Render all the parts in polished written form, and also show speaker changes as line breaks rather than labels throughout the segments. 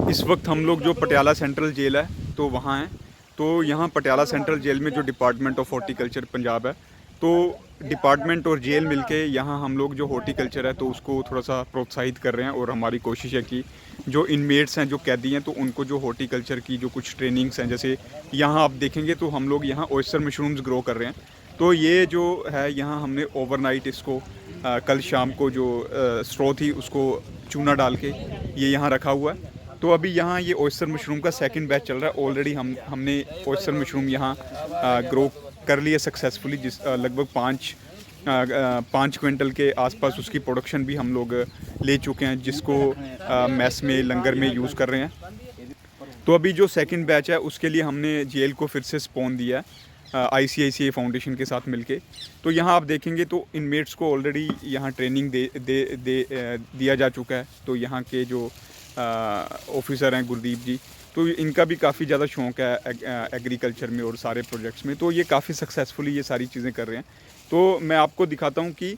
इस वक्त हम लोग जो पटियाला सेंट्रल जेल है तो वहाँ हैं। तो यहाँ पटियाला सेंट्रल जेल में जो डिपार्टमेंट ऑफ हॉर्टिकल्चर पंजाब है, तो डिपार्टमेंट और जेल मिलके यहाँ हम लोग जो हॉर्टिकल्चर है तो उसको थोड़ा सा प्रोत्साहित कर रहे हैं। और हमारी कोशिश है कि जो इनमेट्स हैं, जो कैदी हैं, तो उनको जो हॉर्टिकल्चर की जो कुछ ट्रेनिंग्स हैं, जैसे यहाँ आप देखेंगे तो हम लोग यहाँ ऑयस्टर मशरूम्स ग्रो कर रहे हैं। तो ये जो है यहाँ हमने ओवरनाइट इसको कल शाम को जो स्ट्रॉ थी उसको चूना डाल के ये यहाँ रखा हुआ है। तो अभी यहाँ ये ऑयस्टर मशरूम का सेकंड बैच चल रहा है। ऑलरेडी हमने ऑयस्टर मशरूम यहाँ ग्रो कर लिया सक्सेसफुली, जिस लगभग 5 क्विंटल के आसपास उसकी प्रोडक्शन भी हम लोग ले चुके हैं, जिसको मैस में लंगर में यूज़ कर रहे हैं। तो अभी जो सेकंड बैच है उसके लिए हमने जेल को फिर से स्पॉन दिया है ICICI फाउंडेशन के साथ मिलके। तो यहाँ आप देखेंगे तो इनमेट्स को ऑलरेडी यहाँ ट्रेनिंग दिया जा चुका है। तो यहाँ के जो ऑफिसर हैं गुरदीप जी, तो इनका भी काफ़ी ज़्यादा शौक़ है एग्रीकल्चर में और सारे प्रोजेक्ट्स में। तो ये काफ़ी सक्सेसफुली ये सारी चीज़ें कर रहे हैं। तो मैं आपको दिखाता हूँ कि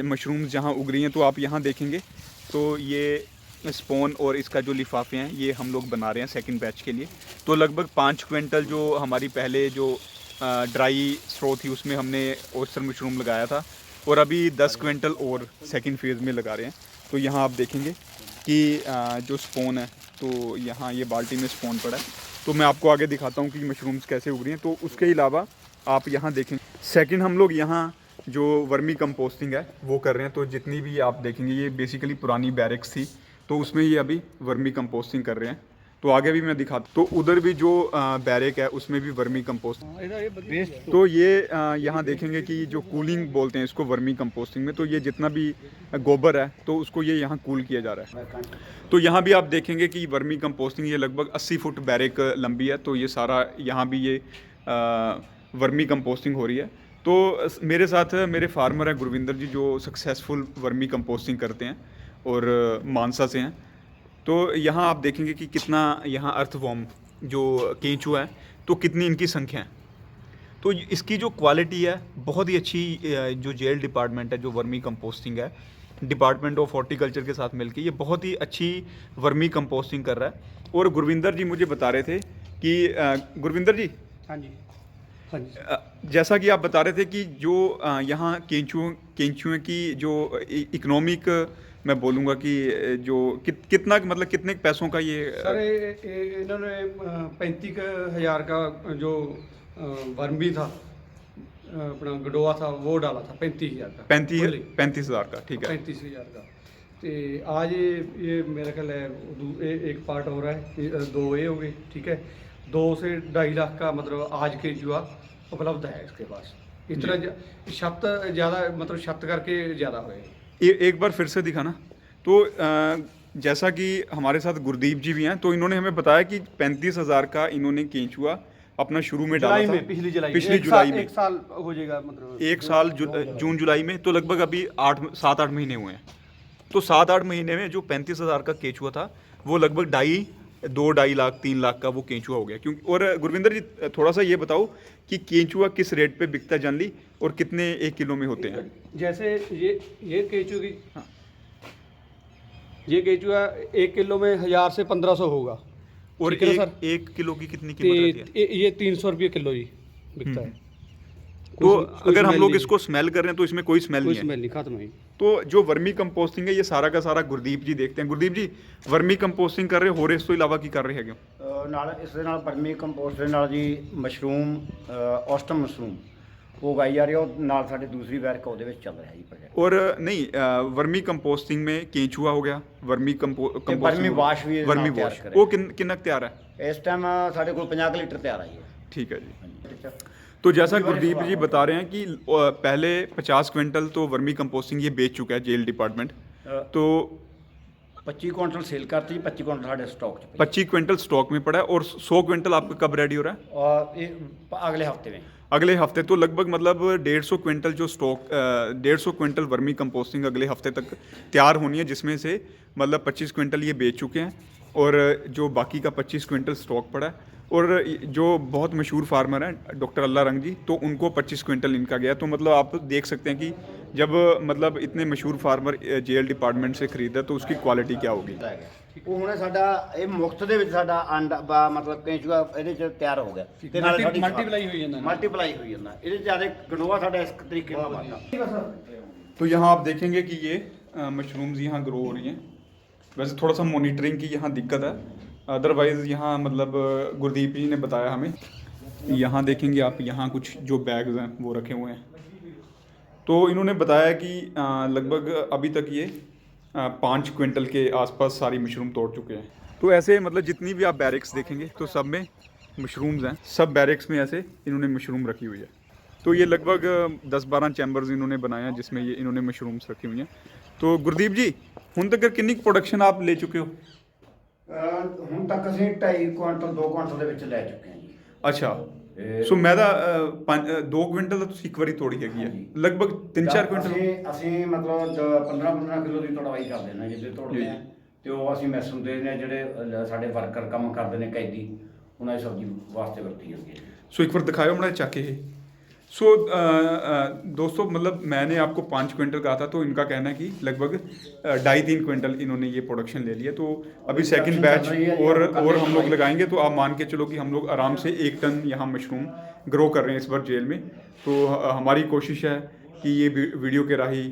मशरूम्स जहाँ उग रही हैं। तो आप यहाँ देखेंगे तो ये स्पोन और इसका जो लिफाफे हैं ये हम लोग बना रहे हैं सेकंड बैच के लिए। तो लगभग 5 क्विंटल जो हमारी पहले जो ड्राई स्ट्रॉ थी उसमें हमने ऑयस्टर मशरूम लगाया था, और अभी 10 क्विंटल और सेकंड फेज़ में लगा रहे हैं। तो यहाँ आप देखेंगे कि जो स्पोन है, तो यहाँ ये बाल्टी में स्पोन पड़ा है। तो मैं आपको आगे दिखाता हूँ कि मशरूम्स कैसे उग रही हैं। तो उसके अलावा आप यहाँ देखेंगे सेकंड हम लोग यहाँ जो वर्मी कंपोस्टिंग है वो कर रहे हैं। तो जितनी भी आप देखेंगे ये बेसिकली पुरानी बैरक्स थी, तो उसमें ये अभी वर्मी कंपोस्टिंग कर रहे हैं। तो आगे भी मैं दिखाता, तो उधर भी जो बैरक है उसमें भी वर्मी कंपोस्ट। तो ये यहाँ देखेंगे कि जो कूलिंग बोलते हैं इसको वर्मी कंपोस्टिंग में, तो ये जितना भी गोबर है तो उसको ये यहाँ कूल किया जा रहा है। तो यहाँ भी आप देखेंगे कि वर्मी कंपोस्टिंग ये लगभग 80 फुट बैरक लंबी है। तो ये सारा यहाँ भी ये वर्मी कंपोस्टिंग हो रही है। तो मेरे साथ मेरे फार्मर हैं गुरविंदर जी, जो सक्सेसफुल वर्मी कंपोस्टिंग करते हैं और मानसा से हैं। तो यहाँ आप देखेंगे कि कितना यहाँ अर्थवॉर्म जो केंचुआ है तो कितनी इनकी संख्या है। तो इसकी जो क्वालिटी है बहुत ही अच्छी। जो जेल डिपार्टमेंट है जो वर्मी कंपोस्टिंग है डिपार्टमेंट ऑफ हॉर्टिकल्चर के साथ मिलके ये बहुत ही अच्छी वर्मी कंपोस्टिंग कर रहा है। और गुरविंदर जी मुझे बता रहे थे कि गुरविंदर जी,
हाँ जी, हाँ जी,
जैसा कि आप बता रहे थे कि जो यहाँ केंचुए की जो इकोनॉमिक, मैं बोलूँगा कि जो कितना मतलब कितने पैसों का ये
सर इन्होंने 35,000 का जो वर्मी था, अपना गडोआ था, वो डाला था 35,000 का।
35,000 का, ठीक है।
35,000 का। तो आज ये मेरा ख्याल है एक पार्ट हो रहा है, 2 ये हो गए, ठीक है। 2 से 2.5 लाख का मतलब आज के जुआ उपलब्ध है इसके पास। इतना छत ज़्यादा मतलब छत करके ज़्यादा हुए।
एक बार फिर से दिखाना। तो जैसा कि हमारे साथ गुरदीप जी भी हैं, तो इन्होंने हमें बताया कि 35,000 का इन्होंने केंचुआ अपना शुरू में डाला था
पिछली जुलाई में। 1 साल हो जाएगा, मतलब
1 साल जून जुलाई में। तो लगभग अभी 7-8 महीने हुए हैं। तो 7-8 महीने में जो 35,000 का केंचुआ था वो लगभग 2-2.5 लाख 3 लाख का वो केंचुआ हो गया। क्योंकि और गुरविंदर जी थोड़ा सा ये बताओ कि केंचुआ किस रेट पे बिकता है जनरली और कितने 1 किलो में होते हैं?
जैसे ये केंचुआ की, हाँ, ये केंचुआ 1 किलो में 1000 से 1500 होगा।
और एक किलो की कितनी कीमत रहती है?
ये 300 रुपये किलो ही बिकता है।
तो अगर हम लोग इसको स्मेल कर रहे हैं तो इसमें कोई स्मेल नहीं है,
खत्म है।
तो जो वर्मी कंपोस्टिंग है ये सारा का सारा गुरदीप जी देखते हैं। गुरदीप जी वर्मी कंपोस्टिंग कर रहे हो रहे इस तो इलावा की कर रहे हैं क्यों?
ਨਾਲ ਇਸ ਦੇ ਨਾਲ ਵਰਮੀ ਕੰਪੋਸਟ ਦੇ ਨਾਲ ਜੀ ਮਸ਼ਰੂਮ ਔਸਟਮ ਮਸ਼ਰੂਮ ਉਹ ਉਗਾਈ ਜਾ ਰਹੀ ਹੈ। ਉਹ ਨਾਲ ਸਾਡੇ ਦੂਸਰੀ ਵਰਕ ਉਹਦੇ ਵਿੱਚ ਚੱਲ ਰਿਹਾ ਜੀ ਪ੍ਰੋਜੈਕਟ।
और नहीं वर्मी कंपोस्टिंग में केंचुआ हो गया, वर्मी
वर्मी वाश भी
वर्मी
ਤਿਆਰ
वॉश
ਕਰਿਆ।
वो कितना तैयार है?
ਇਸ ਟਾਈਮ ਸਾਡੇ ਕੋਲ 50 ਕੁ ਲੀਟਰ ਤਿਆਰ ਆਈ ਹੈ।
ठीक है जी। तो जैसा गुरदीप जी बता रहे हैं कि पहले 50 क्विंटल तो वर्मी कंपोस्टिंग ये बेच चुका है जेल डिपार्टमेंट। तो
25 कुंटल सेल करती, 25 कुंटल ਸਾਡੇ स्टॉक 'ਚ
25 क्विंटल स्टॉक में पड़ा है। और 100 क्विंटल आपका कब रेडी हो रहा है?
और ये अगले हफ्ते में,
अगले हफ्ते। तो लगभग मतलब 150 क्विंटल जो स्टॉक 150 क्विंटल वर्मी कंपोस्टिंग अगले हफ्ते तक तैयार होनी है, जिसमें से मतलब 25 क्विंटल ये बेच चुके हैं और जो बाकी का 25 क्विंटल स्टॉक पड़ा है। और जो बहुत मशहूर फार्मर हैं डॉक्टर अल्लाह रंग जी, तो उनको 25 क्विंटल इनका गया। तो मतलब आप देख सकते हैं कि जब मतलब इतने मशहूर फार्मर जेल डिपार्टमेंट से ख़रीदा तो उसकी क्वालिटी क्या होगी।
ਉਹ ਹੁਣ ਸਾਡਾ ਇਹ ਮੁਕਤ ਦੇ ਵਿੱਚ ਸਾਡਾ ਅੰਡਾ ਮਤਲਬ ਕੇਂਚੂਆ ਇਹਦੇ ਚ ਤਿਆਰ ਹੋ ਗਿਆ ਤੇ ਨਾਲ ਸਾਡੀ
ਮਲਟੀਪਲਾਈ ਹੋਈ ਜਾਂਦਾ
ਮਲਟੀਪਲਾਈ ਹੋਈ ਜਾਂਦਾ ਇਹਦੇ ਜਿਆਦਾ ਗੰਡੋਆ ਸਾਡਾ ਇਸ ਤਰੀਕੇ ਨਾਲ ਬਣਦਾ।
तो यहाँ आप देखेंगे कि ये मशरूम्स यहाँ ग्रो हो रही हैं। वैसे थोड़ा सा मॉनिटरिंग की यहाँ दिक्कत है, अदरवाइज़ यहाँ मतलब गुरदीप जी ने बताया हमें। यहाँ देखेंगे आप, यहाँ कुछ जो बैग्स हैं वो रखे हुए हैं। तो इन्होंने बताया कि लगभग अभी तक ये 5 क्विंटल के आसपास सारी मशरूम तोड़ चुके हैं। तो ऐसे मतलब जितनी भी आप बैरिक्स देखेंगे तो सब में मशरूम्स हैं, सब बैरिक्स में ऐसे इन्होंने मशरूम रखी हुई है। तो ये लगभग 10-12 चैम्बर्स इन्होंने बनाए हैं जिसमें ये इन्होंने मशरूम्स रखी हुई हैं। तो गुरदीप जी हुण तक कितनी प्रोडक्शन आप ले चुके हो?
ਹੁਣ ਤੱਕ ਅਸੀਂ 2.5 ਕੁਆਂਟਲ 2 ਕੁਆਂਟਲ ਦੇ ਵਿੱਚ ਲੈ ਚੁੱਕੇ ਹਾਂ ਜੀ।
अच्छा, सो मैदा 2 क्विंटल तो एक बारी तोड़ी हैगी है, लगभग 3-4 क्विंटल
ਅਸੀਂ ਮਤਲਬ 15 ਕਿਲੋ ਦੀ ਤੜਵਾਈ ਕਰ ਦਿੰਦੇ ਹਾਂ ਜਿੱਦੇ ਤੋੜਦੇ ਆ ਤੇ ਉਹ ਅਸੀਂ ਮੈਸੂਮ ਦੇ ਨੇ ਜਿਹੜੇ ਸਾਡੇ ਵਰਕਰ ਕੰਮ ਕਰਦੇ ਨੇ ਕੈਦੀ ਉਹਨਾਂ ਦੀ ਸਬਜ਼ੀ ਵਾਸਤੇ ਵਰਤੀ ਜਾਂਦੀ ਹੈ।
सो एक बार दिखाओ बड़ा चाके है। सो दोस्तों मतलब मैंने आपको 5 क्विंटल कहा था, तो इनका कहना है कि लगभग 2.5-3 क्विंटल इन्होंने ये प्रोडक्शन ले लिया। तो अभी सेकंड बैच और हम लोग लगाएंगे तो आप मान के चलो कि हम लोग आराम से 1 टन यहाँ मशरूम ग्रो कर रहे हैं इस बार जेल में। तो हमारी कोशिश है कि ये वीडियो के राही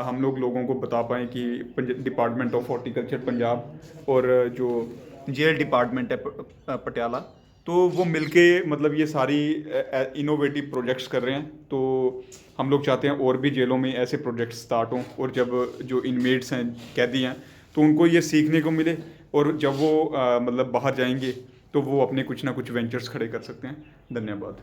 हम लोग लोगों को बता पाएँ कि डिपार्टमेंट ऑफ हॉर्टिकल्चर पंजाब और जो जेल डिपार्टमेंट है पटियाला, तो वो मिलके मतलब ये सारी इनोवेटिव प्रोजेक्ट्स कर रहे हैं। तो हम लोग चाहते हैं और भी जेलों में ऐसे प्रोजेक्ट्स स्टार्ट हों और जब जो इनमेट्स हैं, कैदी हैं, तो उनको ये सीखने को मिले और जब वो मतलब बाहर जाएंगे तो वो अपने कुछ ना कुछ वेंचर्स खड़े कर सकते हैं। धन्यवाद।